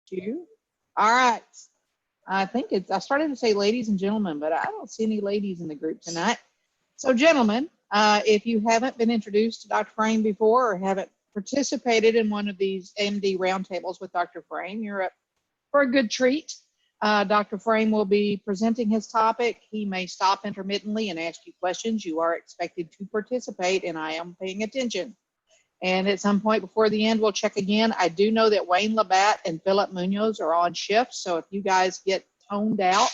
You. All right. I started to say ladies and gentlemen, but I don't see any ladies in the group tonight. So gentlemen, if you haven't been introduced to Dr. Frame before or haven't participated in one of these MD roundtables with Dr. Frame, you're up for a good treat. Dr. Frame will be presenting his topic. He may stop intermittently and ask you questions. You are expected to participate, and I am paying attention. And at some point before the end, we'll check again. I do know that Wayne Labatt and Philip Munoz are on shift. So if you guys get toned out,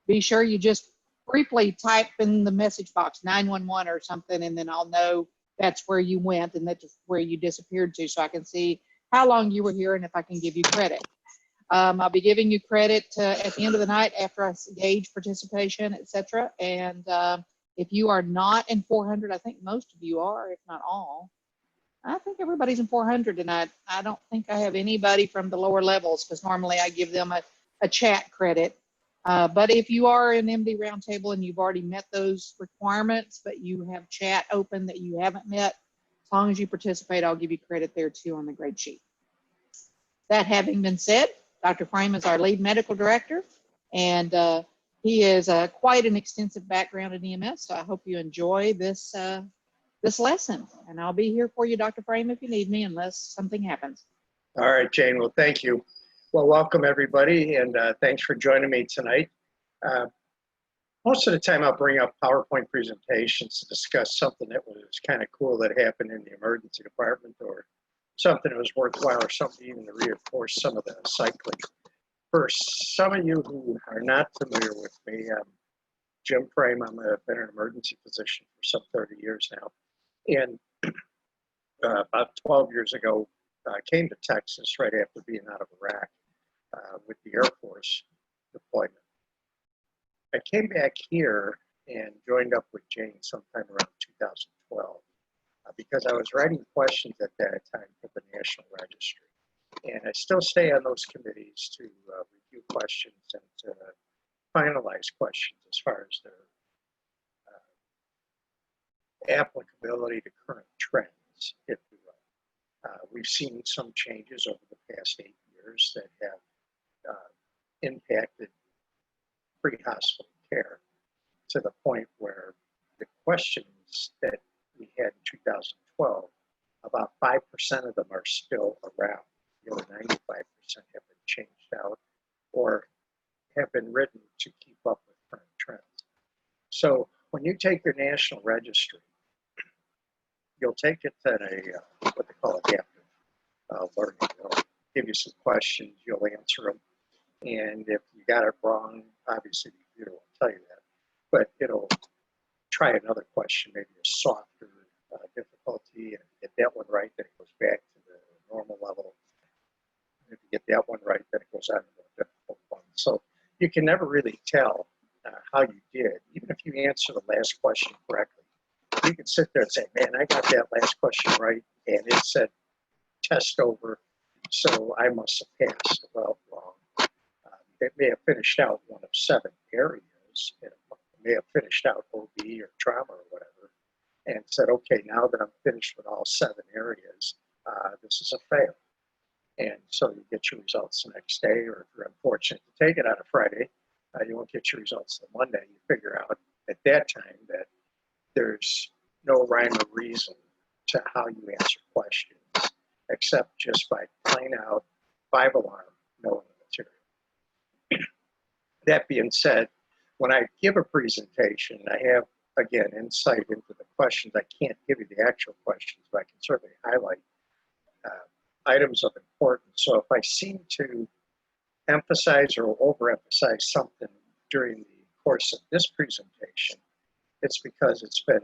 be sure you just briefly type in the message box 911 or something, and then I'll know that's where you went and that's where you disappeared to, so I can see how long you were here and if I can give you credit. I'll be giving you credit at the end of the night after I gauge participation, etc. And if you are not in 400, I think most of you are, if not all. I think everybody's in 400 tonight. I don't think I have anybody from the lower levels because normally I give them a chat credit. But if you are in MD Roundtable and you've already met those requirements, but you have chat open that you haven't met, as long as you participate, I'll give you credit there too on the grade sheet. That having been said, Dr. Frame is our lead medical director, and he has quite an extensive background in EMS, so I hope you enjoy this lesson. And I'll be here for you, Dr. Frame, if you need me, unless something happens. All right, Jane. Well, thank you. Well, welcome, everybody, and thanks for joining me tonight. Most of the time, I'll bring up PowerPoint presentations to discuss something that was kind of cool that happened in the emergency department, or something that was worthwhile, or something even to reinforce some of the cycling. For some of you who are not familiar with me, Jim Frame. I've been an emergency physician for some 30 years now. And about 12 years ago, I came to Texas right after being out of Iraq with the Air Force deployment. I came back here and joined up with Jane sometime around 2012 because I was writing questions at that time for the National Registry. And I still stay on those committees to review questions and to finalize questions as far as their applicability to current trends, if you will. We've seen some changes over the past 8 years that have impacted pre-hospital care to the point where the questions that we had in 2012, about 5% of them are still around. The other 95% have been changed out or have been written to keep up with current trends. So when you take your national registry, you'll take it to what they call adaptive learning. It'll give you some questions, you'll answer them. And if you got it wrong, obviously the computer won't tell you that, but it'll try another question, maybe a softer difficulty, and if you get that one right, then it goes back to the normal level. And if you get that one right, then it goes on to the difficult one. So you can never really tell how you did. Even if you answer the last question correctly, you can sit there and say, man, I got that last question right, and it said test over, so I must have passed. Well, wrong. It may have finished out one of 7 areas. It may have finished out OB or trauma or whatever, and said, okay, now that I'm finished with all 7 areas, this is a fail. And so you get your results the next day, or if you're unfortunate to take it on a Friday, you won't get your results on Monday. You figure out at that time that there's no rhyme or reason to how you answer questions, except just by plain out 5-alarm knowing the material. That being said, when I give a presentation, I have, again, insight into the questions. I can't give you the actual questions, but I can certainly highlight items of importance. So if I seem to emphasize or overemphasize something during the course of this presentation, it's because it's been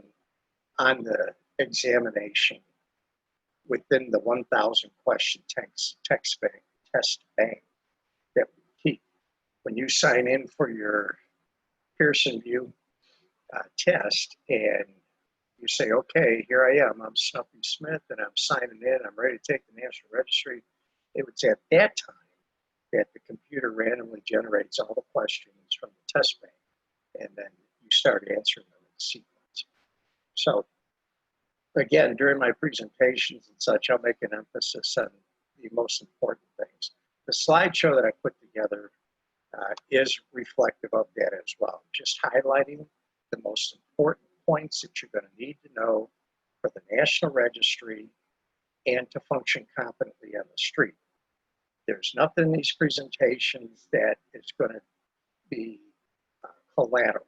on the examination within the 1,000 question test bank that we keep. When you sign in for your Pearson VUE test and you say, okay, here I am, I'm Snuffy Smith, and I'm signing in, I'm ready to take the National Registry, it was at that time that the computer randomly generates all the questions from the test bank, and then you start answering them in sequence. So again, during my presentations and such, I'll make an emphasis on the most important things. The slideshow that I put together is reflective of that as well, just highlighting the most important points that you're going to need to know for the National Registry and to function competently on the street. There's nothing in these presentations that is going to be collateral.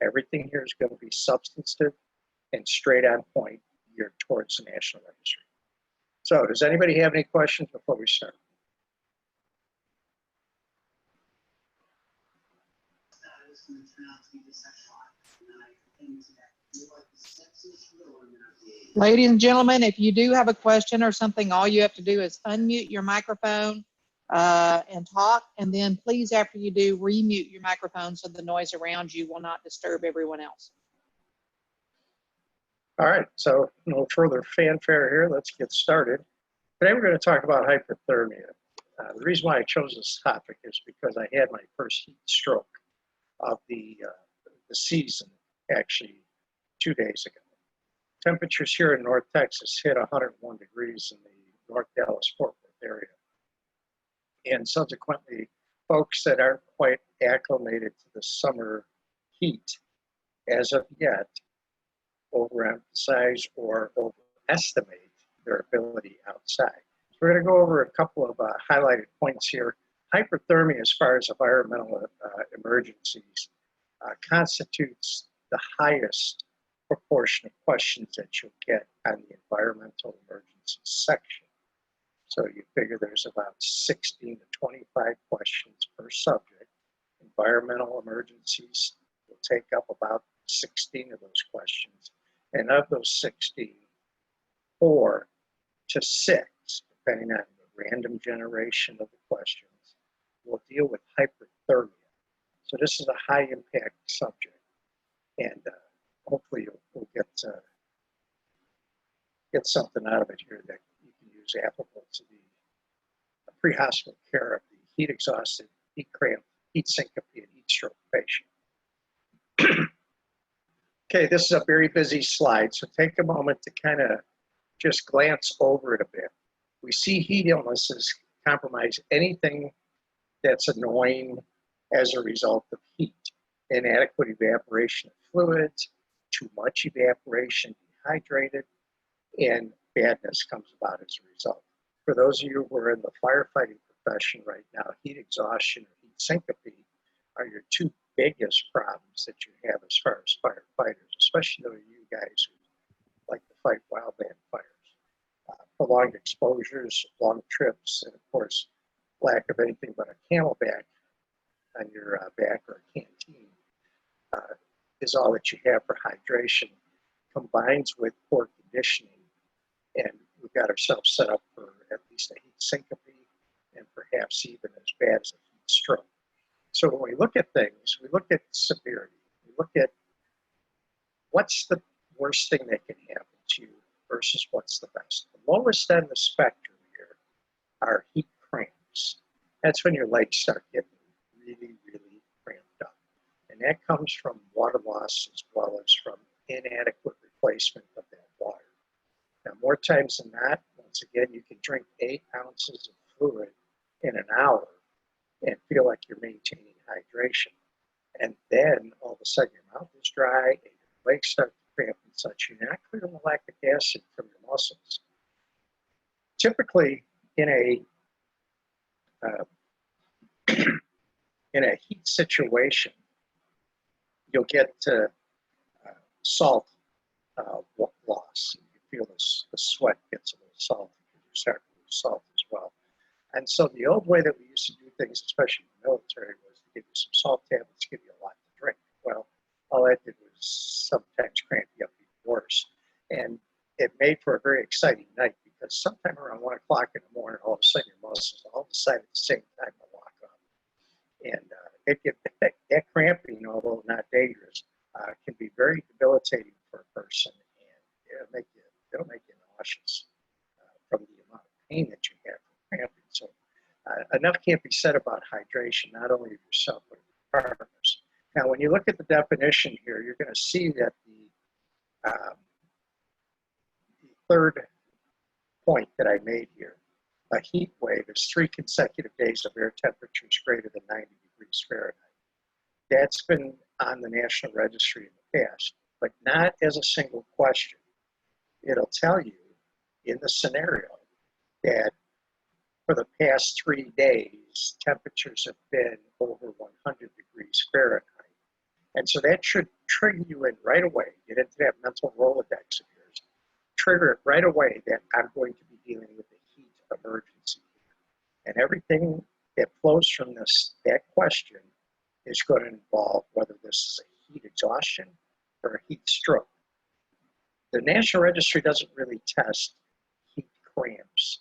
Everything here is going to be substantive and straight on point geared towards the National Registry. So does anybody have any questions before we start? Ladies and gentlemen, if you do have a question or something, all you have to do is unmute your microphone and talk, and then please, after you do, remute your microphone so the noise around you will not disturb everyone else. All right, so no further fanfare here. Let's get started. Today we're going to talk about hyperthermia. The reason why I chose this topic is because I had my first heat stroke of the season, actually 2 days ago. Temperatures here in North Texas hit 101 degrees in the North Dallas-Fort Worth area. And subsequently, folks that aren't quite acclimated to the summer heat as of yet overemphasize or overestimate their ability outside. So we're going to go over a couple of highlighted points here. Hyperthermia, as far as environmental emergencies, constitutes the highest proportion of questions that you'll get on the environmental emergencies section. So you figure there's about 16 to 25 questions per subject. Environmental emergencies will take up about 16 of those questions. And of those 16, 4 to 6, depending on the random generation of the questions, will deal with hyperthermia. So this is a high impact subject. And hopefully we'll get something out of it here that you can use applicable to the pre-hospital care of the heat exhausted, heat cramp, heat syncope, and heat stroke patient. Okay, this is a very busy slide, so take a moment to kind of just glance over it a bit. We see heat illnesses compromise anything that's annoying as a result of heat. Inadequate evaporation of fluids, too much evaporation, dehydrated, and badness comes about as a result. For those of you who are in the firefighting profession right now, heat exhaustion or heat syncope are your two biggest problems that you have as far as firefighters, especially those of you guys who like to fight wildland fires. Prolonged exposures, long trips, and of course, lack of anything but a Camelback on your back or a canteen is all that you have for hydration, combines with poor conditioning, and we've got ourselves set up for at least a heat syncope and perhaps even as bad as a heat stroke. So when we look at things, we look at severity, we look at what's the worst thing that can happen to you versus what's the best. The lowest end of the spectrum here are heat cramps. That's when your legs start getting really, really cramped up. And that comes from water loss as well as from inadequate replacement of that water. Now, more times than not, once again, you can drink 8 ounces of fluid in an hour and feel like you're maintaining hydration. And then all of a sudden your mouth is dry and your legs start to cramp and such. You're not clearing the lactic acid from your muscles. Typically, in a heat situation, you'll get salt loss. You feel the sweat gets a little salty because you start to lose salt as well. And so the old way that we used to do things, especially in the military, was to give you some salt tablets, give you a lot to drink. Well, all that did was sometimes cramp you up even worse. And it made for a very exciting night because sometime around 1 o'clock in the morning, all of a sudden your muscles all decide at the same time to lock up. And that cramping, although not dangerous, can be very debilitating for a person, and it'll make you nauseous from the amount of pain that you have from cramping. So enough can't be said about hydration, not only of yourself, but of your partners. Now, when you look at the definition here, you're going to see that the third point that I made here a heat wave is 3 consecutive days of air temperatures greater than 90 degrees Fahrenheit. That's been on the National Registry in the past, but not as a single question. It'll tell you in the scenario that for the past 3 days, temperatures have been over 100 degrees Fahrenheit. And so that should trigger you in right away, get into that mental Rolodex of yours, trigger it right away that I'm going to be dealing with a heat emergency. And everything that flows from that question is going to involve whether this is a heat exhaustion or a heat stroke. The National Registry doesn't really test heat cramps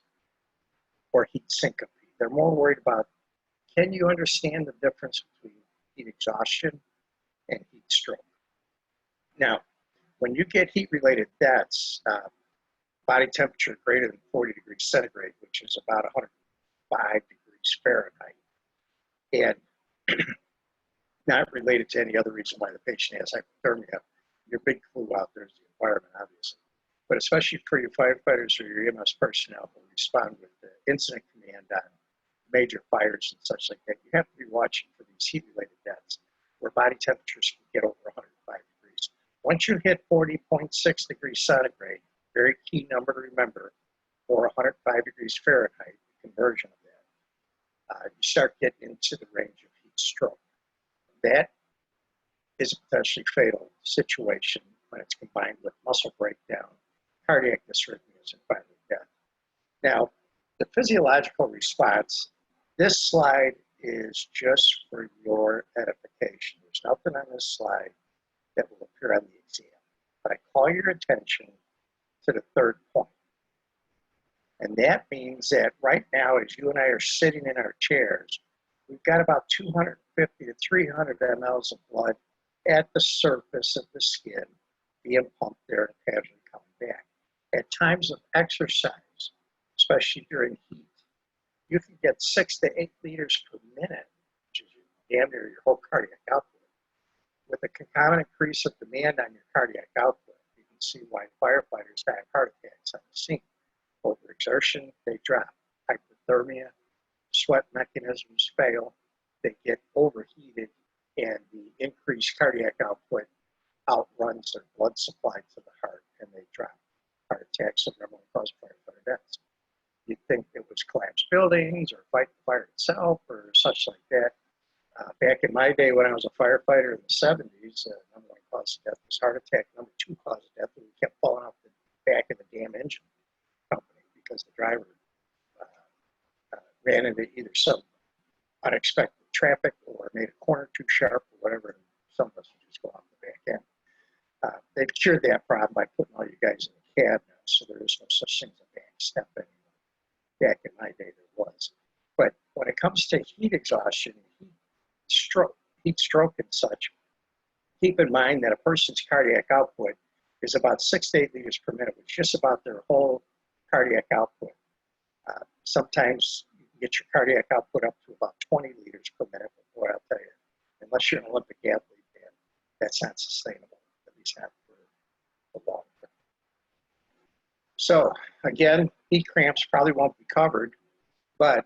or heat syncope. They're more worried about, can you understand the difference between heat exhaustion and heat stroke? Now, when you get heat-related deaths, body temperature greater than 40 degrees centigrade, which is about 105 degrees Fahrenheit, and not related to any other reason why the patient has hypothermia. Your big clue out there is the environment, obviously. But especially for your firefighters or your EMS personnel who respond with the incident command on major fires and such like that, you have to be watching for these heat-related deaths where body temperatures can get over 105 degrees. Once you hit 40.6 degrees centigrade, very key number to remember, or 105 degrees Fahrenheit, the conversion of that, you start getting into the range of heat stroke. That is a potentially fatal situation when it's combined with muscle breakdown, cardiac dysrhythmias, and finally death. Now, the physiological response, this slide is just for your edification. There's nothing on this slide that will appear on the exam. But I call your attention to the third point. And that means that right now, as you and I are sitting in our chairs, we've got about 250 to 300 mLs of blood at the surface of the skin being pumped there and gradually coming back. At times of exercise, especially during heat, you can get 6 to 8 liters per minute, which is damn near your whole cardiac output. With a concomitant increase of demand on your cardiac output, you can see why firefighters have heart attacks on the scene. Overexertion, they drop. Hypothermia, sweat mechanisms fail, they get overheated, and the increased cardiac output outruns their blood supply to the heart, and they drop. Heart attacks are the number one cause of firefighter deaths. You'd think it was collapsed buildings or fighting the fire itself or such like that. Back in my day when I was a firefighter in the 70s, number one cause of death was heart attack. Number two cause of death was we kept falling off the back of the damn engine company because the driver ran into either some unexpected traffic or made a corner too sharp or whatever, and some of us would just go off the back end. They've cured that problem by putting all you guys in the cab now, so there is no such thing as a back step anymore. Back in my day, there was. But when it comes to heat exhaustion, heat stroke and such, keep in mind that a person's cardiac output is about 6 to 8 liters per minute, which is just about their whole cardiac output. Sometimes you can get your cardiac output up to about 20 liters per minute, but boy, I'll tell you, unless you're an Olympic athlete, man, that's not sustainable, at least not for the long term. So again, heat cramps probably won't be covered, but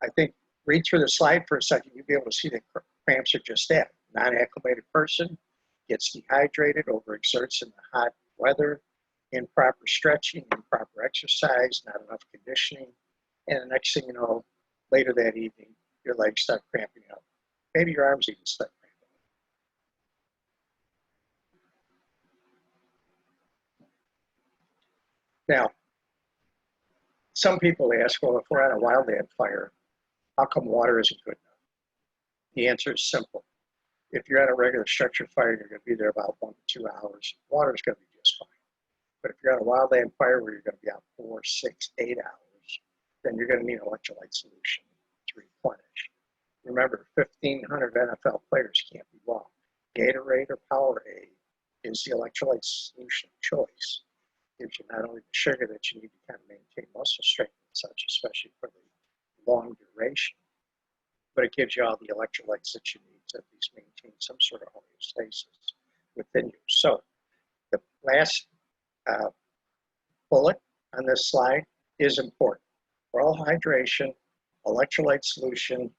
I think read through the slide for a second, you'll be able to see that cramps are just that. Non-acclimated person gets dehydrated, overexerts in the hot weather, improper stretching, improper exercise, not enough conditioning, and the next thing you know, later that evening, your legs start cramping up. Maybe your arms even start cramping up. Now, some people ask, well, if we're on a wildland fire, how come water isn't good enough? The answer is simple. If you're at a regular structure fire, you're going to be there about 1 to 2 hours. Water is going to be just fine. But if you're at a wildland fire where you're going to be out 4, 6, 8 hours, then you're going to need an electrolyte solution to replenish. Remember, 1,500 NFL players can't be wrong. Gatorade or Powerade is the electrolyte solution of choice. It gives you not only the sugar that you need to kind of maintain muscle strength and such, especially for the long duration, but it gives you all the electrolytes that you need to at least maintain some sort of homeostasis within you. So the last bullet on this slide is important. oral hydration, electrolyte solution,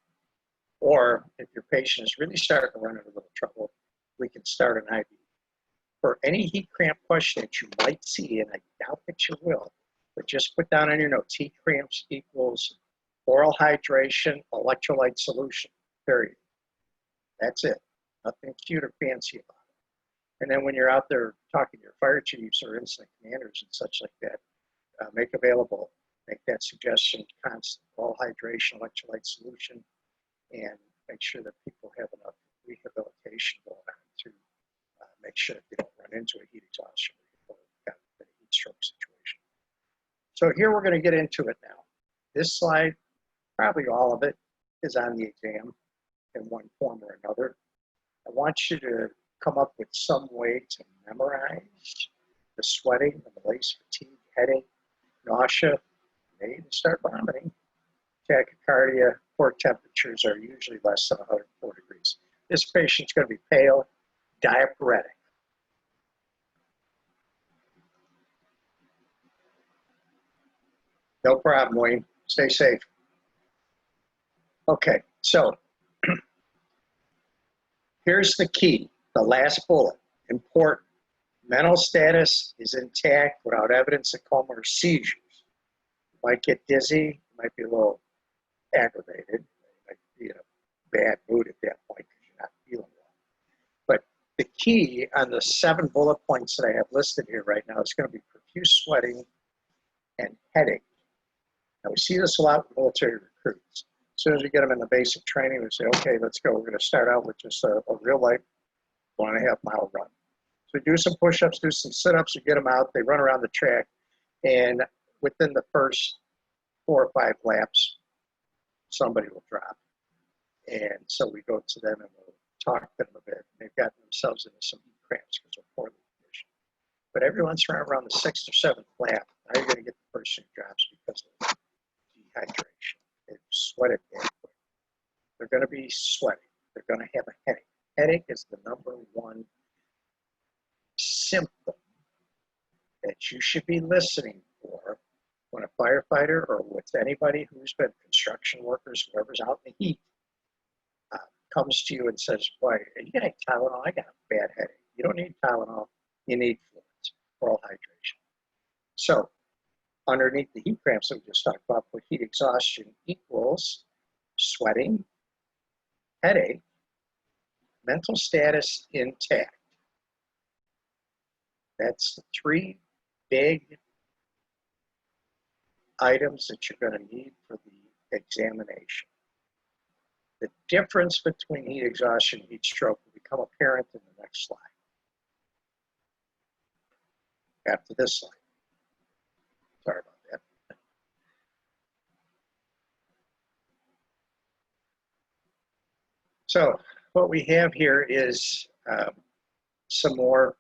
or if your patient is really starting to run into a little trouble, we can start an IV. For any heat cramp question that you might see, and I doubt that you will, but just put down on your notes, heat cramps equals oral hydration, electrolyte solution, period. That's it. Nothing cute or fancy about it. And then when you're out there talking to your fire chiefs or incident commanders and such like that, make that suggestion constant, oral hydration, electrolyte solution, and make sure that people have enough rehabilitation going on to make sure that they don't run into a heat exhaustion or a heat stroke situation. So here we're going to get into it now. This slide, probably all of it, is on the exam in one form or another. I want you to come up with some way to memorize the sweating, the malaise, fatigue, headache, nausea, maybe even start vomiting. Tachycardia, core temperatures are usually less than 104 degrees. This patient's going to be pale, diaphoretic. No problem, Wayne. Stay safe. Okay, so here's the key, the last bullet, important. Mental status is intact without evidence of coma or seizures. You might get dizzy, you might be a little aggravated, you might be in a bad mood at that point because you're not feeling well. But the key on the 7 bullet points that I have listed here right now is going to be profuse sweating and headache. Now we see this a lot with military recruits. As soon as we get them in the basic training, we say, okay, let's go. We're going to start out with just a real life 1.5 mile run. So do some push-ups, do some sit-ups, you get them out, they run around the track, and within the first 4 or 5 laps, somebody will drop. And so we go to them and we'll talk to them a bit. They've gotten themselves into some heat cramps because they're poorly conditioned. But every once in a while, around the 6th or 7th lap, now you're going to get the person who drops because of dehydration. They've sweated that quick. They're going to be sweating. They're going to have a headache. Headache is the #1 symptom that you should be listening for when a firefighter or with anybody who's been construction workers, whoever's out in the heat, comes to you and says, boy, are you getting Tylenol? I got a bad headache. You don't need Tylenol. You need fluids, oral hydration. So underneath the heat cramps that we just talked about, put heat exhaustion equals sweating, headache, mental status intact. That's the 3 big items that you're going to need for the examination. The difference between heat exhaustion and heat stroke will become apparent in the next slide. After this slide. Sorry about that. So what we have here is some more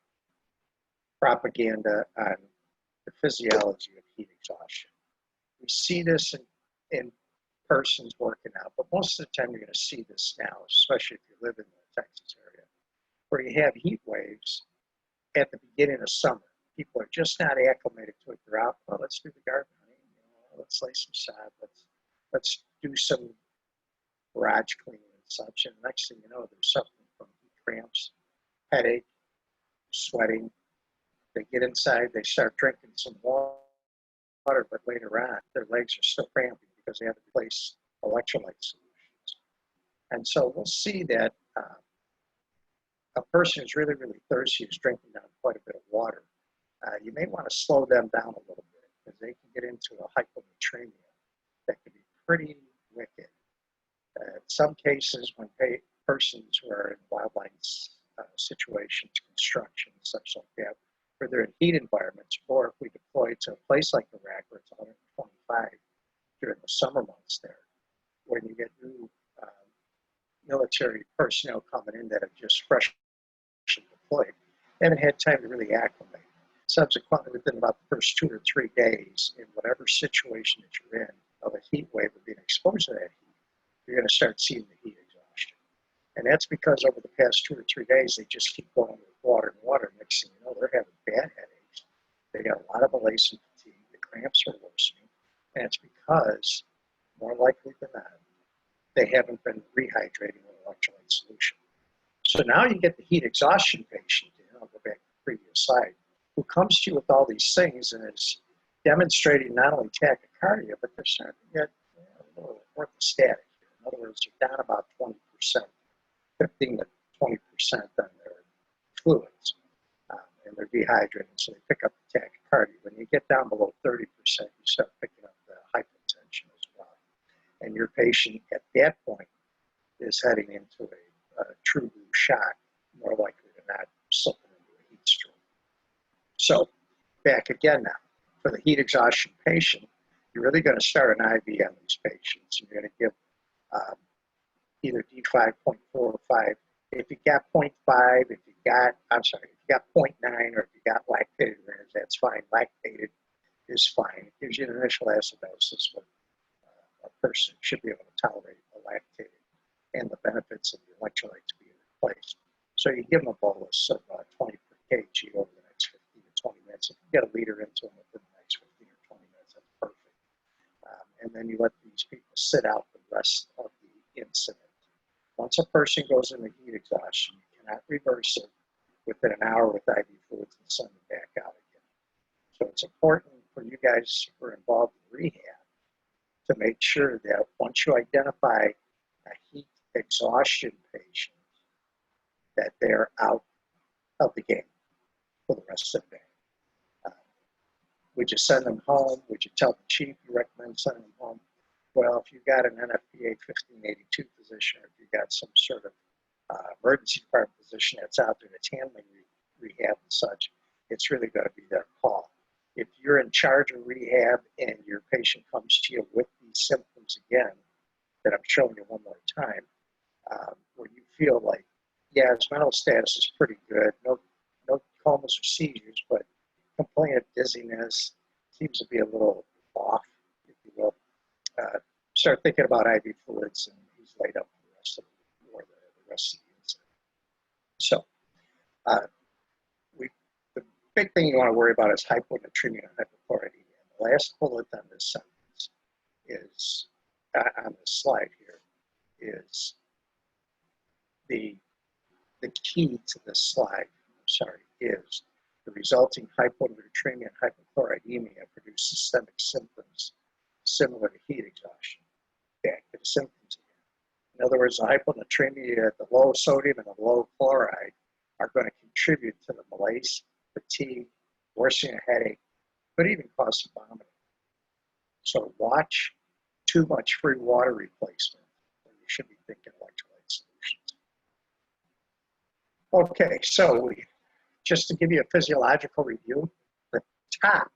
propaganda on the physiology of heat exhaustion. We see this in persons working out, but most of the time you're going to see this now, especially if you live in the Texas area, where you have heat waves at the beginning of summer. People are just not acclimated to it. They're out, well, let's do the gardening, let's lay some sod, let's do some garage cleaning and such. And the next thing you know, they're suffering from heat cramps, headache, sweating. They get inside, they start drinking some water, but later on, their legs are still cramping because they have to replace electrolyte solutions. And so we'll see that a person who's really, really thirsty is drinking down quite a bit of water. You may want to slow them down a little bit because they can get into a hyponatremia that can be pretty wicked. In some cases, when persons who are in wildland situations, construction, such like that, where they're in heat environments, or if we deploy to a place like Iraq where it's 125 during the summer months there, when you get new military personnel coming in that have just freshly deployed, they haven't had time to really acclimate. Subsequently, within about the first 2 or 3 days, in whatever situation that you're in, of a heat wave or being exposed to that heat, you're going to start seeing the heat exhaustion. And that's because over the past 2 or 3 days, they just keep going with water and water. Next thing you know, they're having bad headaches. They got a lot of malaise and fatigue. The cramps are worsening. And it's because, more likely than not, they haven't been rehydrating with electrolyte solution. So now you get the heat exhaustion patient, I'll go back to the previous slide, who comes to you with all these things and is demonstrating not only tachycardia, but they're starting to get a little orthostatic. In other words, they're down about 20%, 15 to 20% on their fluids, and they're dehydrating, so they pick up the tachycardia. When you get down below 30%, you start picking up the hypotension as well. And your patient at that point is heading into a true blue shock, more likely than not slipping into a heat stroke. So back again now, for the heat exhaustion patient, you're really going to start an IV on these patients. You're going to give either D5.4 or 5. If you got 0.5, if you got 0.9, or if you got lactated urines, that's fine. Lactated is fine. It gives you an initial acidosis, but a person should be able to tolerate the lactated and the benefits of the electrolytes being replaced. So you give them a bolus of 20 per kg over the next 15 to 20 minutes. If you get a liter into them within the next 15 or 20 minutes, that's perfect. And then you let these people sit out the rest of the incident. Once a person goes into heat exhaustion, you cannot reverse it within an hour with IV fluids and send them back out again. So it's important for you guys who are involved in rehab to make sure that once you identify a heat exhaustion patient, that they're out of the game for the rest of the day. Would you send them home? Would you tell the chief you recommend sending them home? Well, if you've got an NFPA 1582 physician, or if you've got some sort of emergency department physician that's out there that's handling rehab and such, it's really going to be their call. If you're in charge of rehab and your patient comes to you with these symptoms again, that I'm showing you one more time, where you feel like, yeah, his mental status is pretty good, no comas or seizures, but complaint of dizziness, seems to be a little off, if you will. Start thinking about IV fluids, and he's laid up for the rest of the rest of the incident. So, the big thing you want to worry about is hyponatremia and hypochloremia. And the last bullet on this sentence is on this slide here is the key to this slide. Is the resulting hyponatremia and hypochloremia produce systemic symptoms similar to heat exhaustion. Back to the symptoms again. In other words, the hyponatremia, the low sodium and the low chloride are going to contribute to the malaise, fatigue, worsening of headache, could even cause some vomiting. So watch too much free water replacement when you should be thinking electrolyte solutions. Okay, so just to give you a physiological review, the top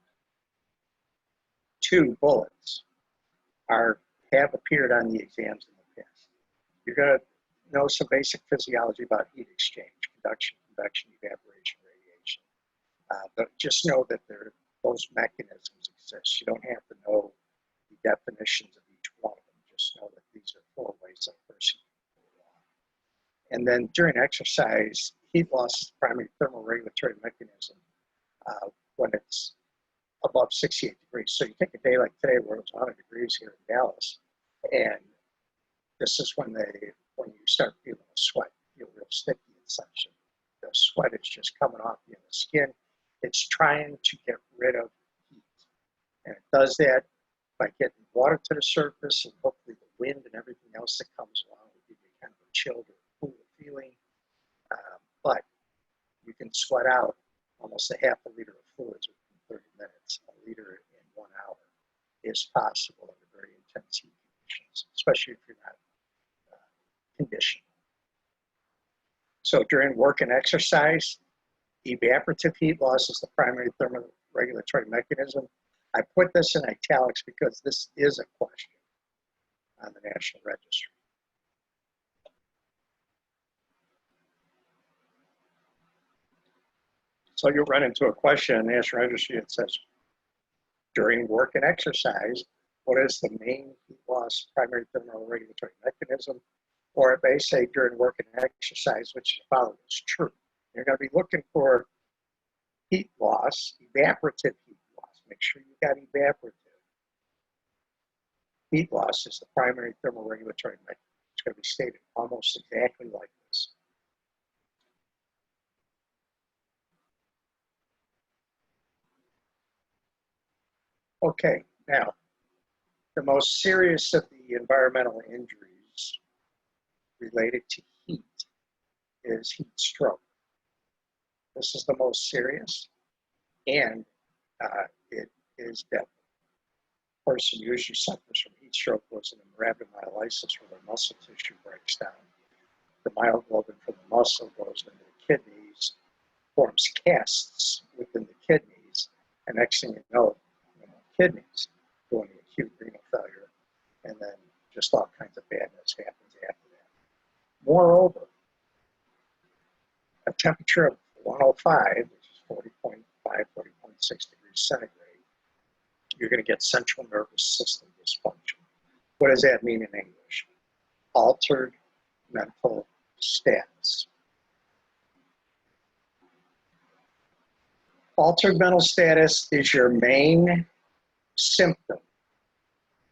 two bullets have appeared on the exams in the past. You're going to know some basic physiology about heat exchange, conduction, convection, evaporation, radiation. But just know that those mechanisms exist. You don't have to know the definitions of each one of them. Just know that these are 4 ways that a person can cool off. And then during exercise, heat loss is the primary thermoregulatory mechanism when it's above 68 degrees. So you take a day like today where it's 100 degrees here in Dallas, and this is when you start feeling the sweat, you feel real sticky and such. The sweat is just coming off you in the skin. It's trying to get rid of heat. And it does that by getting water to the surface, and hopefully the wind and everything else that comes along will give you kind of a chilled or cool feeling. But you can sweat out almost a half a liter of fluids within 30 minutes. A liter in 1 hour is possible under very intense heat conditions, especially if you're not conditioned. So during work and exercise, evaporative heat loss is the primary thermoregulatory mechanism. I put this in italics because this is a question on the National Registry. So you'll run into a question in the National Registry that says, during work and exercise, what is the main heat loss primary thermoregulatory mechanism? Or it may say during work and exercise, which is followed is true. You're going to be looking for heat loss, evaporative heat loss. Make sure you got evaporative. Heat loss is the primary thermoregulatory mechanism. It's going to be stated almost exactly like this. Okay, now, the most serious of the environmental injuries related to heat is heat stroke. This is the most serious, and it is deadly. A person usually suffers from heat stroke goes into rhabdomyolysis, where their muscle tissue breaks down. The myoglobin from the muscle goes into the kidneys, forms casts within the kidneys, and next thing you know, kidneys go into acute renal failure, and then just all kinds of badness happens after that. Moreover, a temperature of 105, which is 40.5, 40.6 degrees centigrade, you're going to get central nervous system dysfunction. What does that mean in English? Altered mental status. Altered mental status is your main symptom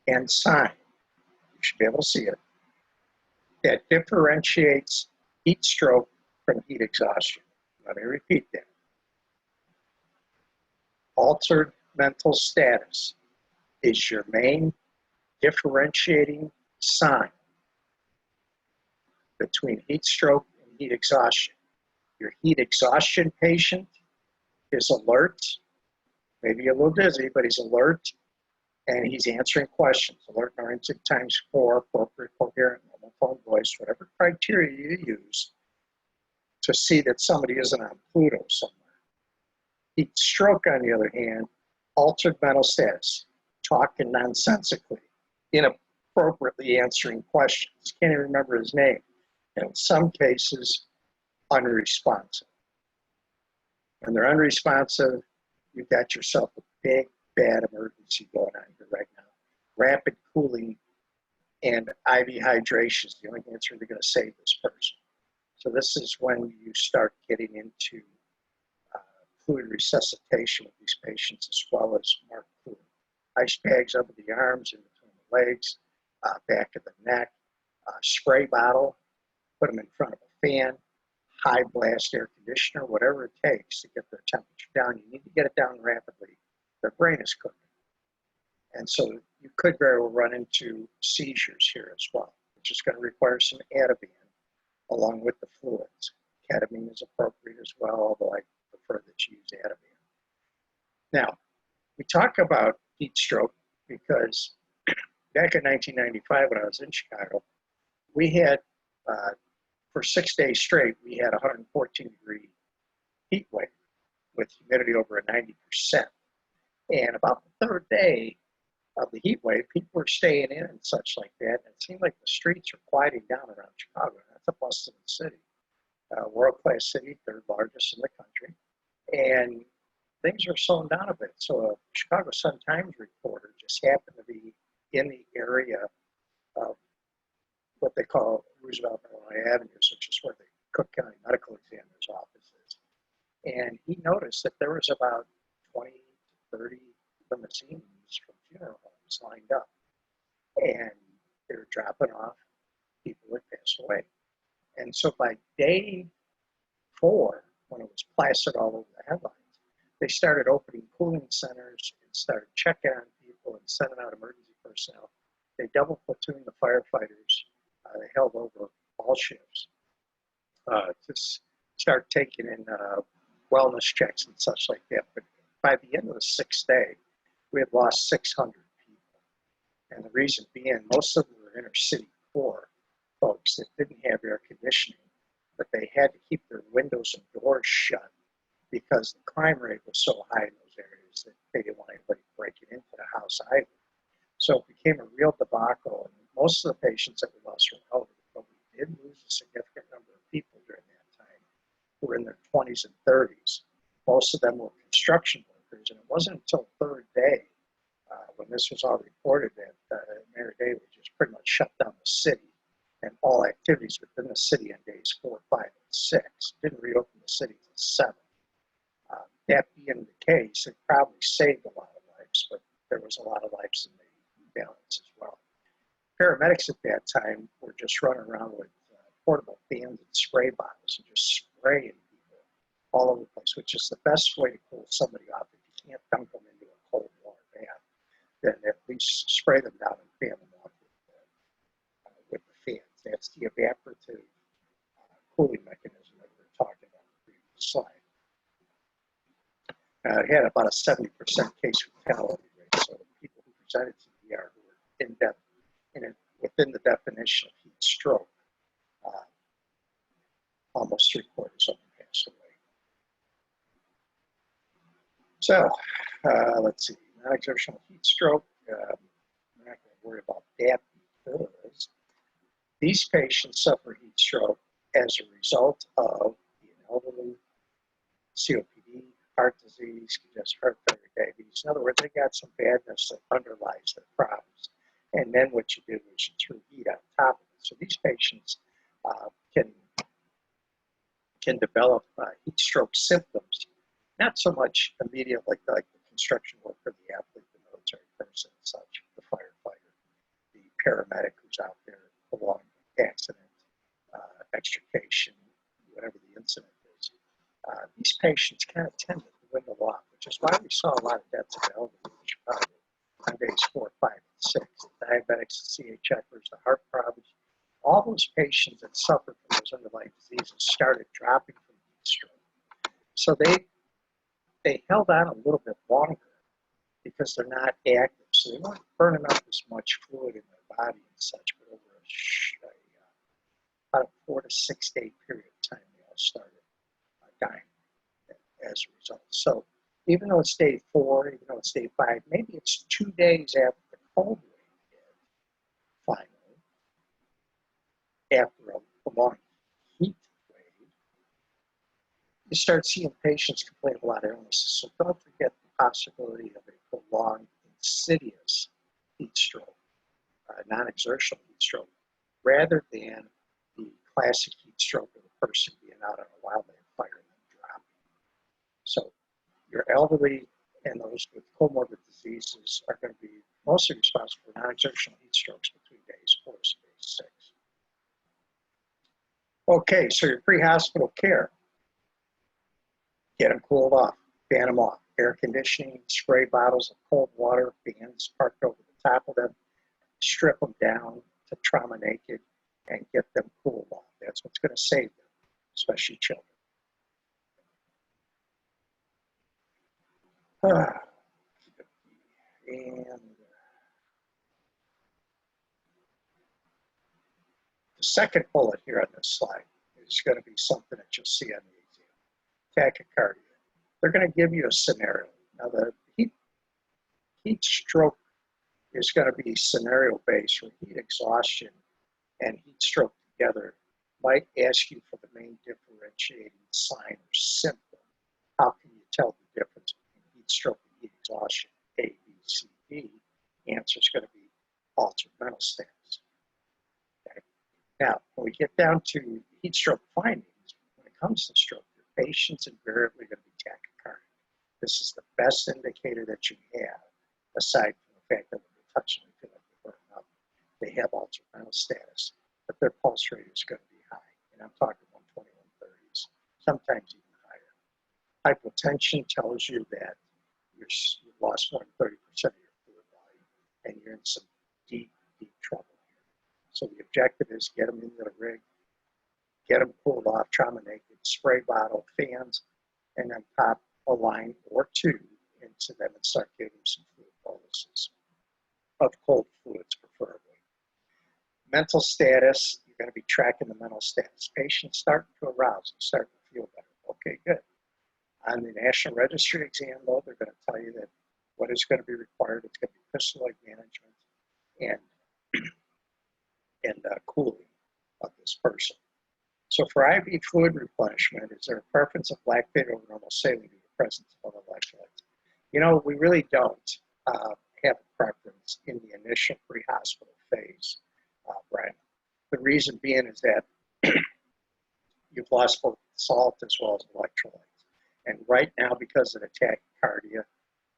and sign, you should be able to see it, that differentiates heat stroke from heat exhaustion. Let me repeat that. Altered mental status is your main differentiating sign between heat stroke and heat exhaustion. Your heat exhaustion patient is alert, maybe a little dizzy, but he's alert, and he's answering questions. Alert and oriented times 4, appropriate, coherent, normal tone voice, whatever criteria you use to see that somebody isn't on Pluto somewhere. Heat stroke, on the other hand, altered mental status, talking nonsensically, inappropriately answering questions, can't even remember his name, and in some cases, unresponsive. When they're unresponsive, you've got yourself a big, bad emergency going on here right now. Rapid cooling and IV hydration is the only thing that's really going to save this person. So this is when you start getting into fluid resuscitation with these patients, as well as marked fluid. Ice bags under the arms, in between the legs, back of the neck, spray bottle, put them in front of a fan, high blast air conditioner, whatever it takes to get their temperature down. You need to get it down rapidly. Their brain is cooking. And so you could very well run into seizures here as well, which is going to require some Ativan along with the fluids. Ketamine is appropriate as well, although I prefer that you use Ativan. Now, we talk about heat stroke because back in 1995 when I was in Chicago, we had, for 6 days straight, we had 114-degree heat wave with humidity over 90%. And about the third day of the heat wave, people were staying in and such like that. And it seemed like the streets were quieting down around Chicago. That's a bustling city, world-class city, third largest in the country. And things are slowing down a bit. So a Chicago Sun-Times reporter just happened to be in the area of what they call Roosevelt and Illinois Avenues, which is where the Cook County Medical Examiner's office is. And he noticed that there was about 20 to 30 limousines from funeral homes lined up. And they were dropping off people who had passed away. And so by day 4, when it was plastered all over the headlines, they started opening cooling centers and started checking on people and sending out emergency personnel. They double platooned the firefighters. They held over all shifts to start taking in wellness checks and such like that. But by the end of the 6th day, we had lost 600 people. And the reason being, most of them were inner city core folks that didn't have air conditioning, but they had to keep their windows and doors shut because the crime rate was so high in those areas that they didn't want anybody breaking into the house either. So it became a real debacle. And most of the patients that we lost were elderly, but we did lose a significant number of people during that time who were in their 20s and 30s. Most of them were construction workers, and it wasn't until third day when this was all reported that Mayor Daley just pretty much shut down the city and all activities within the city on days 4, 5, and 6. Didn't reopen the city until 7. That being the case, it probably saved a lot of lives, but there was a lot of lives in the balance as well. paramedics at that time were just running around with portable fans and spray bottles and just spraying people all over the place, which is the best way to cool somebody off. If you can't dunk them into a cold water bath, then at least spray them down and fan them off with the fans. That's the evaporative cooling mechanism that we were talking about in the previous slide. It had about a 70% case fatality rate, so people who presented to the ER who were in depth within the definition of heat stroke, almost 3/4 of them passed away. So let's see, non-exertional heat stroke. We're not going to worry about that because these patients suffer heat stroke as a result of being elderly, COPD, heart disease, congestive heart failure, diabetes. In other words, they got some badness that underlies their problems. And then what you do is you threw heat on top of it. So these patients can develop heat stroke symptoms, not so much immediately like the construction worker, the athlete, the military person, and such, the firefighter, the paramedic who's out there along with accident, extrication, whatever the incident is. These patients kind of tend to dwindle off, which is why we saw a lot of deaths of elderly in Chicago on days 4, 5, and 6. The diabetics, the CHFers, the heart problems, all those patients that suffer from those underlying diseases started dropping from heat stroke. So they held on a little bit longer because they're not active. So they weren't burning up as much fluid in their body and such, but over about a 4 to 6 day period of time, they all started dying as a result. So even though it's day 4, even though it's day 5, maybe it's 2 days after the cold wave hit, finally, after a long heat wave, you start seeing patients complain of a lot of illnesses. So don't forget the possibility of a prolonged, insidious heat stroke, non-exertional heat stroke, rather than the classic heat stroke of a person being out on a wildland fire and then dropping. So your elderly and those with comorbid diseases are going to be mostly responsible for non-exertional heat strokes between days 4 to days 6. Okay, so your pre-hospital care. Get them cooled off, fan them off. Air conditioning, spray bottles of cold water, fans parked over the top of them, strip them down to trauma naked and get them cooled off. That's what's going to save them, especially children. And the second bullet here on this slide is going to be something that you'll see on the exam. Tachycardia. They're going to give you a scenario. Now the heat stroke is going to be scenario based, where heat exhaustion and heat stroke together might ask you for the main differentiating sign or symptom. How can you tell the difference between heat stroke and heat exhaustion? A, B, C, D. The answer is going to be altered mental status. Okay. Now, when we get down to heat stroke findings, when it comes to stroke, your patient's invariably going to be tachycardic. This is the best indicator that you have, aside from the fact that when they're touching and feel like they're burning up, they have altered mental status, but their pulse rate is going to be high. And I'm talking 120, 130s, sometimes even higher. Hypotension tells you that you've lost more than 30% of your fluid volume, and you're in some deep, deep trouble here. So the objective is get them into the rig, get them cooled off, trauma naked, spray bottle, fans, and then pop a line or 2 into them and start giving them some fluid boluses of cold fluids, preferably. Mental status, you're going to be tracking the mental status. Patients starting to arouse and starting to feel better. Okay, good. On the National Registry exam, though, they're going to tell you that what is going to be required, it's going to be pistol-like management and cooling of this person. So for IV fluid replenishment, is there a preference of lactate over normal saline due to the presence of other electrolytes? You know, we really don't have a preference in the initial pre-hospital phase, Brian. The reason being is that you've lost both salt as well as electrolytes. And right now, because of the tachycardia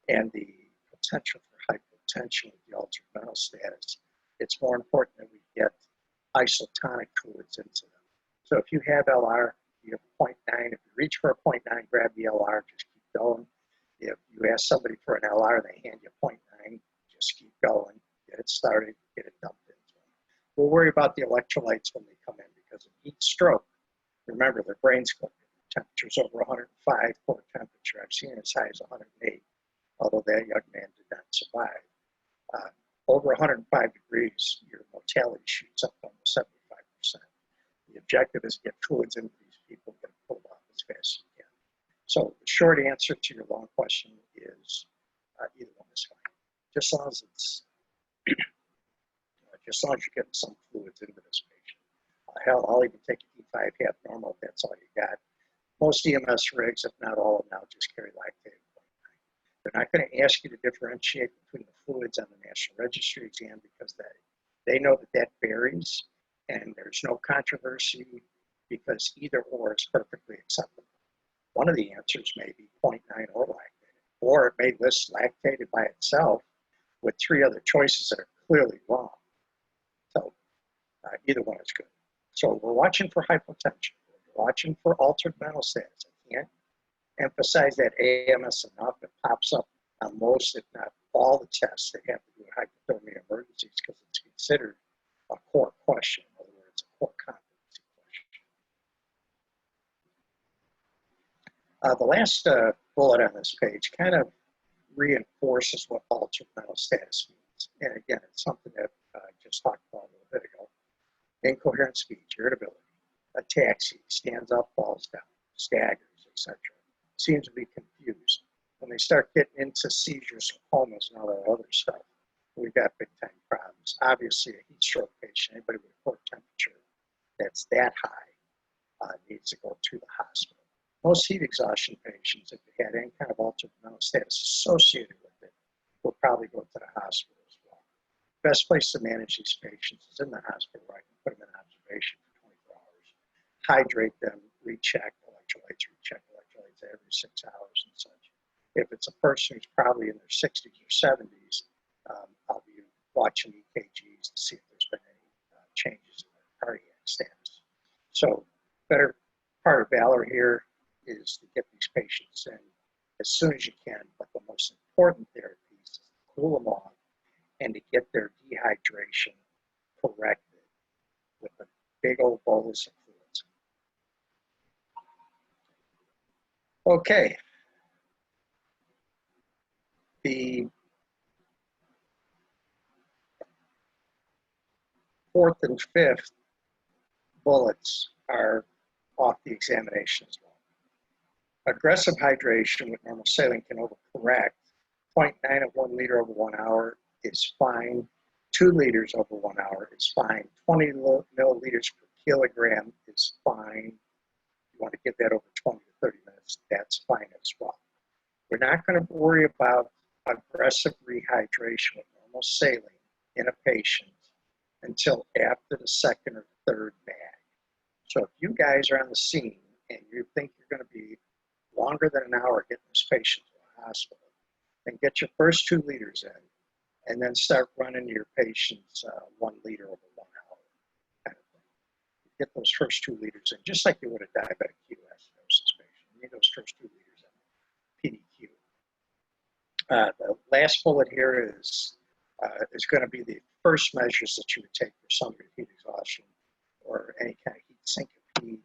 and the potential for hypotension with the altered mental status, it's more important that we get isotonic fluids into them. So if you have LR, you have 0.9. If you reach for a 0.9, grab the LR, just keep going. If you ask somebody for an LR and they hand you 0.9, just keep going, get it started, get it dumped into them. We'll worry about the electrolytes when they come in, because in heat stroke, remember, their brain's cooking. Temperature's over 105, core temperature. I've seen as high as 108, although that young man did not survive. Over 105 degrees, your mortality shoots up almost 75%. The objective is to get fluids into these people, get them pulled off as fast as you can. So the short answer to your long question is either one is fine. Just as long as it's, just as long as you're getting some fluids into this patient. Hell, I'll even take a D5 half normal if that's all you got. Most EMS rigs, if not all of them now, just carry lactated. They're not going to ask you to differentiate between the fluids on the National Registry exam, because they know that varies, and there's no controversy, because either or is perfectly acceptable. One of the answers may be 0.9 or lactated, or it may list lactated by itself with 3 other choices that are clearly wrong. So either one is good. So we're watching for hypotension. We're watching for altered mental status. I can't emphasize that AMS enough. It pops up on most, if not all, the tests that have to do with hypothermia emergencies, because it's considered a core question. In other words, a core competency question. The last bullet on this page kind of reinforces what altered mental status means. And again, it's something that I just talked about a little bit ago. Incoherent speech, irritability, ataxia, stands up, falls down, staggers, etc. Seems to be confused. When they start getting into seizures, comas, and all that other stuff, we've got big time problems. Obviously, a heat stroke patient, anybody with a core temperature that's that high needs to go to the hospital. Most heat exhaustion patients, if they had any kind of altered mental status associated with it, will probably go to the hospital as well. Best place to manage these patients is in the hospital, right? You put them in observation for 24 hours, hydrate them, recheck electrolytes every 6 hours and such. If it's a person who's probably in their 60s or 70s, I'll be watching EKGs to see if there's been any changes in their cardiac status. So better part of valor here is to get these patients in as soon as you can, but the most important therapy is to cool them off and to get their dehydration corrected with a big old bolus of fluids. Okay. The 4th and 5th bullets are off the examination as well. Aggressive hydration with normal saline can overcorrect. 0.9 of 1 liter over 1 hour is fine. 2 liters over 1 hour is fine. 20 milliliters per kilogram is fine. You want to get that over 20 to 30 minutes, that's fine as well. We're not going to worry about aggressive rehydration with normal saline in a patient until after the 2nd or 3rd bag. So if you guys are on the scene and you think you're going to be longer than an hour getting this patient to the hospital, then get your first 2 liters in, and then start running your patients 1 liter over 1 hour, kind of thing. Get those first 2 liters in, just like you would a diabetic ketoacidosis patient. You need those first 2 liters in PDQ. The last bullet here is going to be the first measures that you would take for somebody with heat exhaustion or any kind of heat syncope.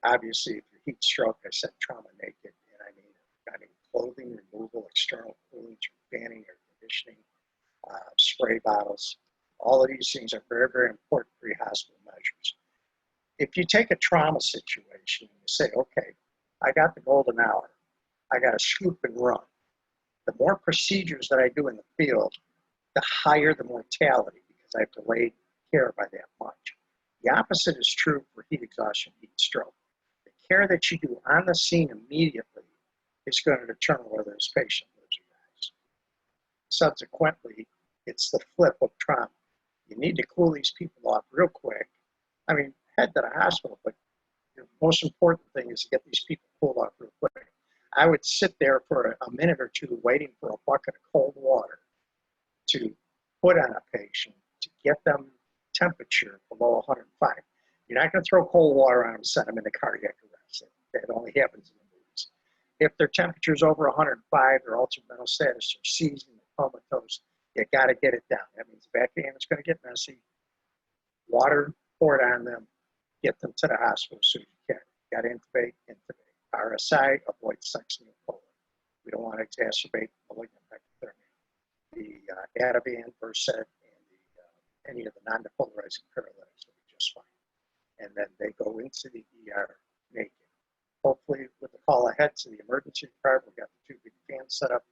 Obviously, if you're heat stroke, I said trauma naked, and I mean clothing removal, external cooling through fanning or conditioning, spray bottles. All of these things are very, very important pre-hospital measures. If you take a trauma situation and you say, okay, I got the golden hour, I got to scoop and run. The more procedures that I do in the field, the higher the mortality, because I've delayed care by that much. The opposite is true for heat exhaustion, heat stroke. The care that you do on the scene immediately is going to determine whether this patient lives or dies. Subsequently, it's the flip of trauma. You need to cool these people off real quick. I mean, head to the hospital, but the most important thing is to get these people cooled off real quick. I would sit there for a minute or two waiting for a bucket of cold water to put on a patient to get them temperature below 105. You're not going to throw cold water on them and send them into cardiac arrest. That only happens in the movies. If their temperature is over 105, their altered mental status, they're seized and comatose, you got to get it down. That means the back of the ambulance is going to get messy. Water poured on them, get them to the hospital as soon as you can. Got to intubate. RSI, avoid succinyl colon. We don't want to exacerbate malignant hypothermia. The Ativan, Versed, and any of the non-depolarizing paralytics will be just fine. And then they go into the ER naked. Hopefully, with the call ahead to the emergency department, we got the 2 big fans set up,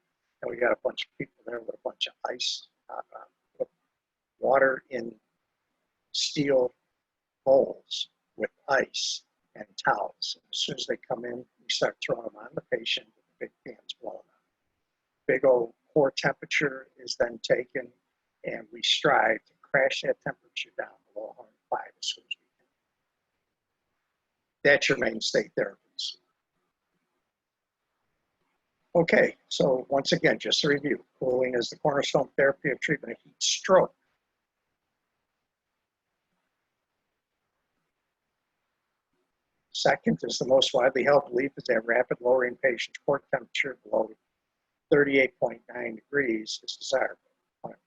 and we got a bunch of people there with a bunch of ice, water in steel bowls with ice and towels. And as soon as they come in, we start throwing them on the patient with the big fans blowing on. Big old core temperature is then taken, and we strive to crash that temperature down below 105 as soon as we can. That's your mainstay therapies. Okay, so once again, just to review, cooling is the cornerstone therapy of treatment of heat stroke. Second is the most widely held belief is that rapid lowering patient's core temperature below 38.9 degrees is desirable, 103,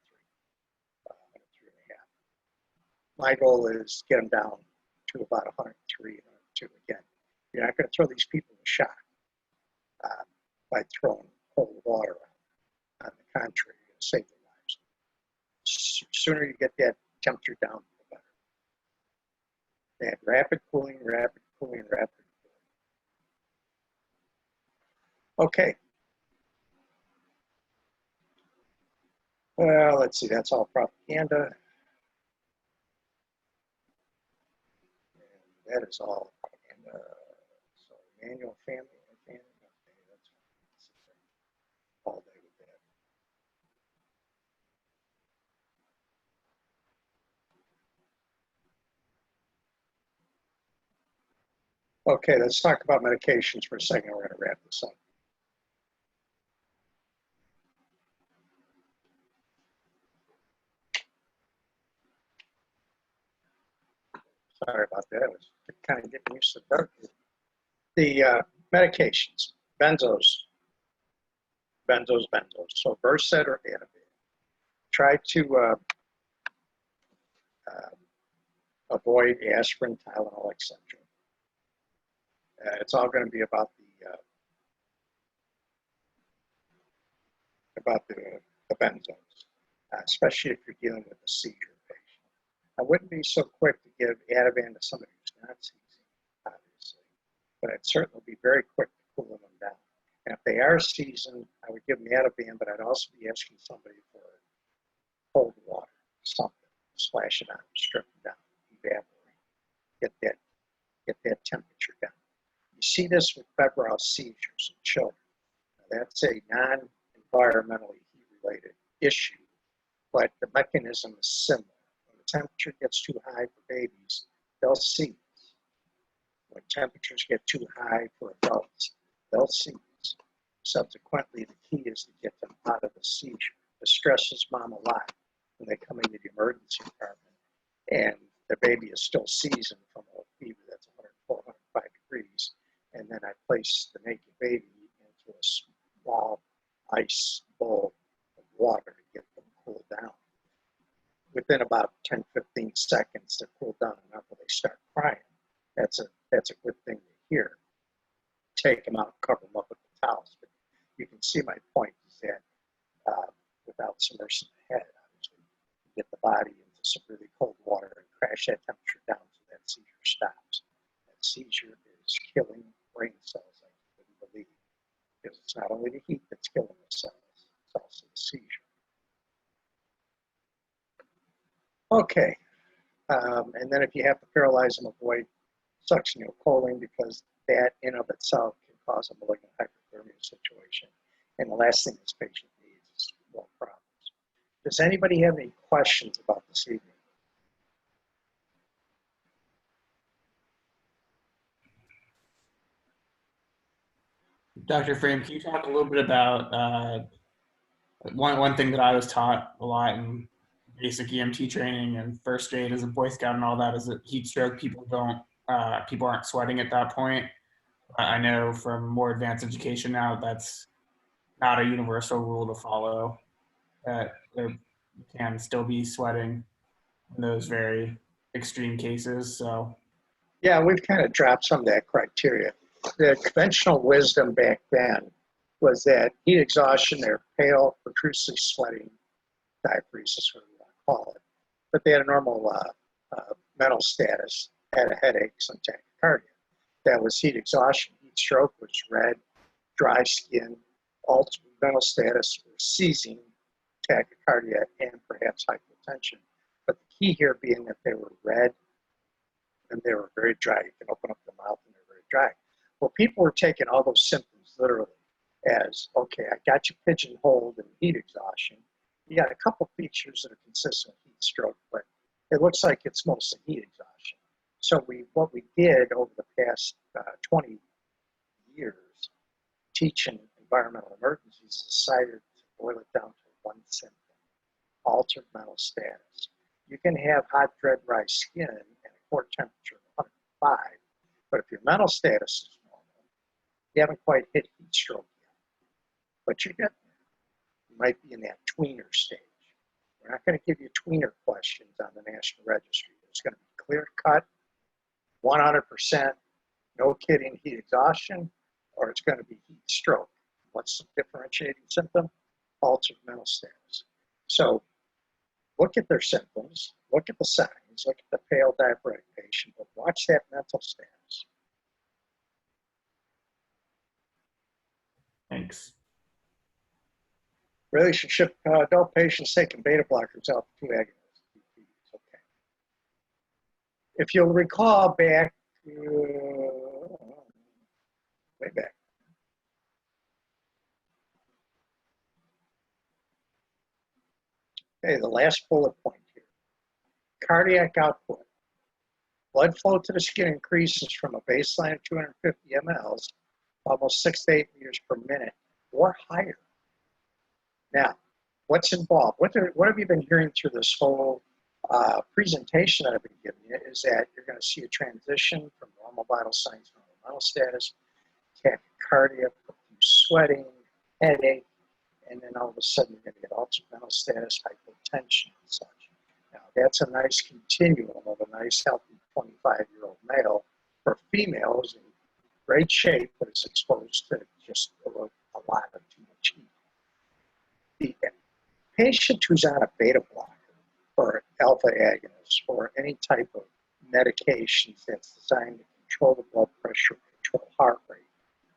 103.5. My goal is get them down to about 103, 102 again. You're not going to throw these people in shock by throwing cold water on. On the contrary, you're going to save their lives. The sooner you get that temperature down, the better. They had rapid cooling, rapid cooling, rapid cooling. Okay. Well, let's see, that's all propaganda. And that is all propaganda. So manual family, okay, that's all day with that. Okay, let's talk about medications for a second. We're going to wrap this up. Sorry about that. I was kind of getting used to the dark. The medications, benzos. So Versed or Ativan. Try to avoid aspirin, Tylenol, etc. It's all going to be about the benzos, especially if you're dealing with a seizure patient. I wouldn't be so quick to give Ativan to somebody who's not seizing, obviously, but I'd certainly be very quick to cooling them down. And if they are seizing, I would give them Ativan, but I'd also be asking somebody for cold water, something, splash it on, strip it down, evaporate, get that temperature down. You see this with febrile seizures in children. Now, that's a non-environmentally heat-related issue, but the mechanism is similar. When the temperature gets too high for babies, they'll seize. When temperatures get too high for adults, they'll seize. Subsequently, the key is to get them out of the seizure. It stresses mom a lot when they come into the emergency department and the baby is still seizing from a fever that's 104, 105 degrees. And then I place the naked baby into a small ice bowl of water to get them cooled down. Within about 10, 15 seconds, they're cooled down enough where they start crying. That's a good thing to hear. Take them out, cover them up with the towels. But you can see my point is that without submersing the head, obviously, you get the body into some really cold water and crash that temperature down so that seizure stops. That seizure is killing brain cells like you wouldn't believe. Because it's not only the heat that's killing the cells, it's also the seizure. Okay. And then if you have to paralyze them, avoid succinylcholine because that in of itself can cause a malignant hyperthermia situation. And the last thing this patient needs is more problems. Does anybody have any questions about this evening? Dr. Frame, can you talk a little bit about one thing that I was taught a lot in basic EMT training and first aid as a Boy Scout and all that is that heat stroke, people aren't sweating at that point. I know from more advanced education now, that's not a universal rule to follow, that there can still be sweating in those very extreme cases. So Yeah, we've kind of dropped some of that criteria. The conventional wisdom back then was that heat exhaustion, they're pale, profusely sweating, diaphoresis, whatever you want to call it, but they had a normal mental status, had a headache, some tachycardia. That was heat exhaustion. Heat stroke was red, dry skin, altered mental status, seizing, tachycardia, and perhaps hypotension. But the key here being that they were red and they were very dry. You can open up the mouth and they're very dry. Well, people were taking all those symptoms literally as, okay, I got you pigeonholed in heat exhaustion. You got a couple features that are consistent with heat stroke, but it looks like it's mostly heat exhaustion. So what we did over the past 20 years, teaching environmental emergencies, decided to boil it down to one symptom: altered mental status. You can have hot, dread, dry skin and a core temperature of 105, but if your mental status is normal, you haven't quite hit heat stroke yet. But you get there. You might be in that tweener stage. We're not going to give you tweener questions on the National Registry. It's going to be clear cut, 100%, no kidding, heat exhaustion, or it's going to be heat stroke. What's the differentiating symptom? Altered mental status. So look at their symptoms, look at the signs, look at the pale diaphoretic patient, but watch that mental status. thanks. Relationship, adult patients taking beta blockers, alpha-2 agonists. Okay. If you'll recall back, way back, okay, the last bullet point here. Cardiac output. Blood flow to the skin increases from a baseline of 250 mLs, almost 6 to 8 liters per minute, or higher. Now, what's involved? What have you been hearing through this whole presentation that I've been giving you is that you're going to see a transition from normal vital signs, normal mental status, tachycardia, profuse sweating, headache, and then all of a sudden you're going to get altered mental status, hypotension, and such. Now, that's a nice continuum of a nice, healthy 25-year-old male. For females, in great shape, but is exposed to just a lot of too much heat. The patient who's on a beta blocker or alpha agonist or any type of medications that's designed to control the blood pressure, control heart rate,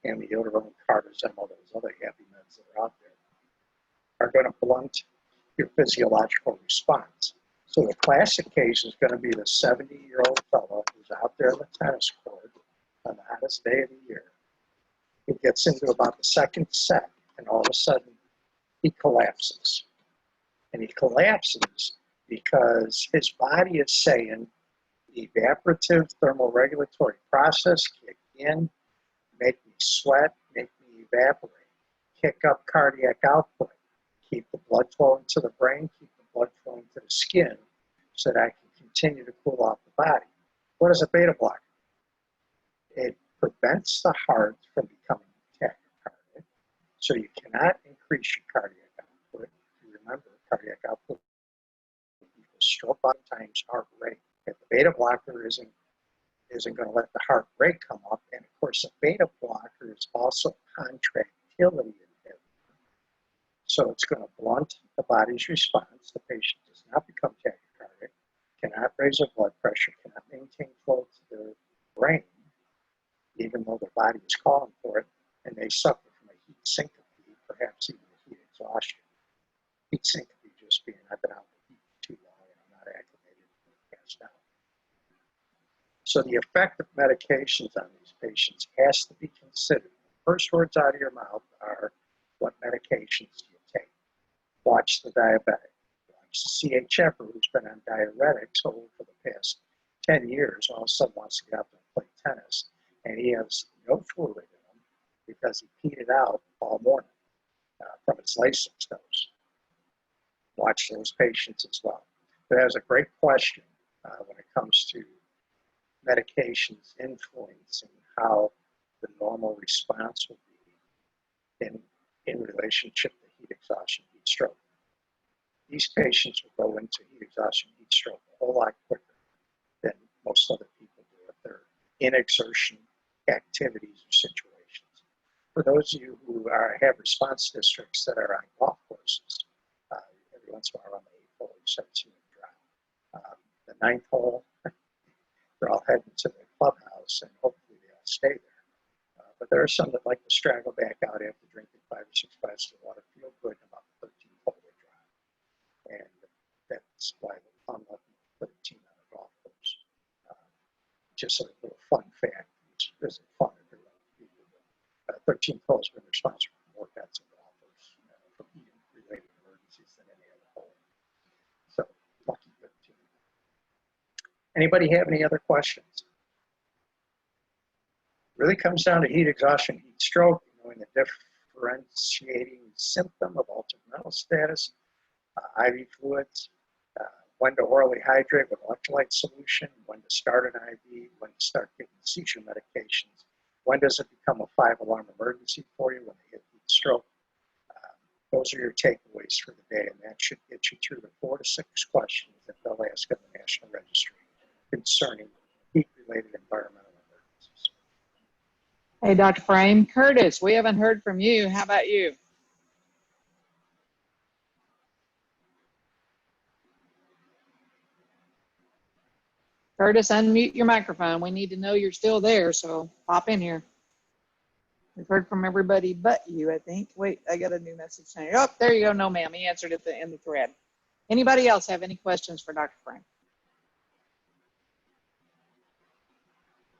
amiodarone, cardizem, all those other heavy meds that are out there, are going to blunt your physiological response. So the classic case is going to be the 70-year-old fellow who's out there on the tennis court on the hottest day of the year. He gets into about the second set, and all of a sudden, he collapses. And he collapses because his body is saying the evaporative thermoregulatory process kick in, make me sweat, make me evaporate, kick up cardiac output, keep the blood flowing to the brain, keep the blood flowing to the skin so that I can continue to cool off the body. What is a beta blocker? It prevents the heart from becoming tachycardic, so you cannot increase your cardiac output. You remember, cardiac output equals stroke times heart rate. If the beta blocker isn't going to let the heart rate come up, and of course, a beta blocker is also contractility inhibitor. So it's going to blunt the body's response. The patient does not become tachycardic, cannot raise their blood pressure, cannot maintain flow to their brain, even though their body is calling for it, and they suffer from a heat syncope, perhaps even a heat exhaustion. Heat syncope just being, I've been out with heat for too long and I'm not acclimated and passed out. So the effect of medications on these patients has to be considered. The first words out of your mouth are, what medications do you take? Watch the diabetic. Watch the CHFer who's been on diuretics for the past 10 years, all of a sudden wants to get up and play tennis, and he has no fluid in him because he peed it out all morning from his Lasix dose. watch those patients as well. But that was a great question when it comes to medications influencing how the normal response will be in relationship to heat exhaustion, heat stroke. These patients will go into heat exhaustion, heat stroke a whole lot quicker than most other people do if they're in exertion activities or situations. For those of you who have response districts that are on golf courses, every once in a while on the 8th hole, you start seeing them drop. The 9th hole, they're all heading to the clubhouse and hopefully they'll stay there. But there are some that like to straggle back out after drinking 5 or 6 glasses of water, feel good, and about the 13th hole they drop. And that's why I'm lucky 13 on a golf course. Just a little fun fact, which isn't fun if you're letting people do. 13th hole has been responsible for more deaths of golfers from heat-related emergencies than any other hole. So, lucky 13. Anybody have any other questions? Really comes down to heat exhaustion, heat stroke, knowing the differentiating symptom of altered mental status, IV fluids, when to orally hydrate with electrolyte solution, when to start an IV, when to start giving seizure medications, when does it become a 5-alarm emergency for you when they hit heat stroke. Those are your takeaways for the day, and that should get you through the 4 to 6 questions that they'll ask in the National Registry concerning heat-related environmental emergencies. Hey, Dr. Frame. Curtis, we haven't heard from you. How about you? Curtis, unmute your microphone. We need to know you're still there, so pop in here. We've heard from everybody but you, I think. Wait, I got a new message saying, oh, there you go. No, ma'am. He answered it in the thread. Anybody else have any questions for Dr. Frame?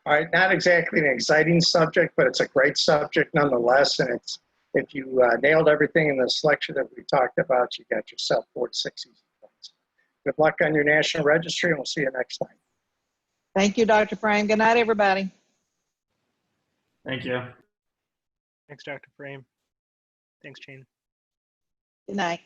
All right, not exactly an exciting subject, but it's a great subject nonetheless. And it's if you nailed everything in this lecture that we talked about, you got yourself 4 to 6 easy points. Good luck on your National Registry, and we'll see you next time. Thank you, Dr. Frame. Good night, everybody. Thank you. Thanks, Dr. Frame. Thanks, Jane. Good night.